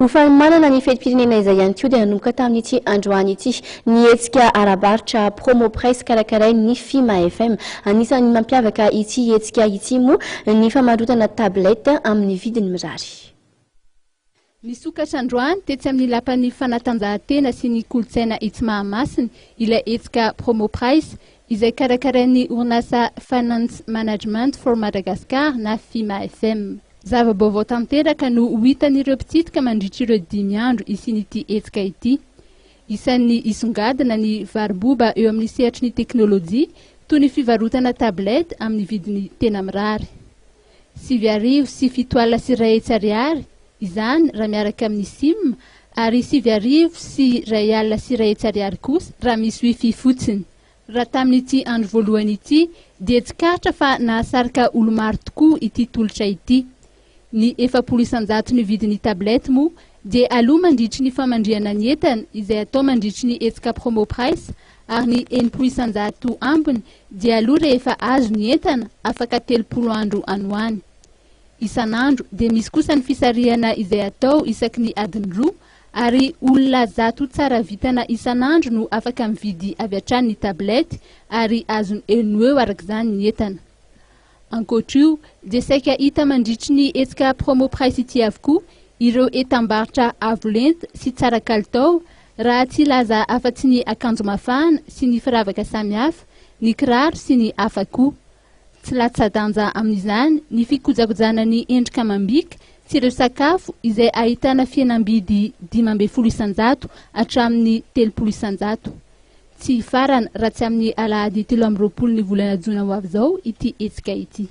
Fa manana ny fetim-pirenena izay ihany koa dia nanomboka tamin'ity androany ity ny hetsika ara-barotra promo presse karakarain'ny Fimafm. Anisan'ny mampiavaka ity hetsika ity moa ny famarotana tablette amin'ny vidiny mirary. Ny sokatra androany tetsy amin'ny lapan'ny Fanatajahan-tena sy ny Kolotsaina itsy Mahamasina ilay hetsika promo price izay karakarain'ny orinasa Finance Management for Madagascar na Fimafm. Zava-baovao tanteraka no hitan'ireo mpitsidika mandritra ireo 5 andro isin'ity hetsika ity. Isan'ny isongadina ny varoboba eo amin'ny sehatry ny teknôlôjia toy ny fivarotana tablette amin'ny vidiny tena mirary. 7 sy 7 sy 1 ariary izany raha miaraka amin'ny SIM ary 7 sy 1 sy 1 ariary kosa raha misy wifi fotsiny. Raha tamin'ity andro voalohany ity dia tsikaritra fa nahasarika olo maro tokoa ity tolotra ity. Ny 400 ny vidiny tablette moa dia aloha mandritry ny famandriana ny entana izay atao mandritry ny hetsika promo price ary ny 400 ambiny dia aloha rehefa azo ny entana afaka 30 andro androany. Isan'andro dia misy kosa ny fisarihana izay atao isaky ny adiny 2 ary olona 100 tsara vitana isan'andro no afaka mividy avy hatrany ny tablette ary azony eo arak'izany ny entana. Ankoatra dia saika hita mandritry ny hetsika promo price ity avokoa ireo etam-barotra avo lenta sy tsara kalitao raha tsy laza afa-tsy ny akanjo mafana sy ny firavaka samihafa, ny kiraro sy ny hafa koa. Tsy latsa-danja amin'izany ny fikojakojana ny endrika amam-bika sy ireo sakafo izay ahitana fihenam-bidy 15 isan-jato hatramin'ny 30 isan-jato. Tsy farana raha tsy amin'ny alahady 30 ny volana jona ho avy izao ity hetsika ity.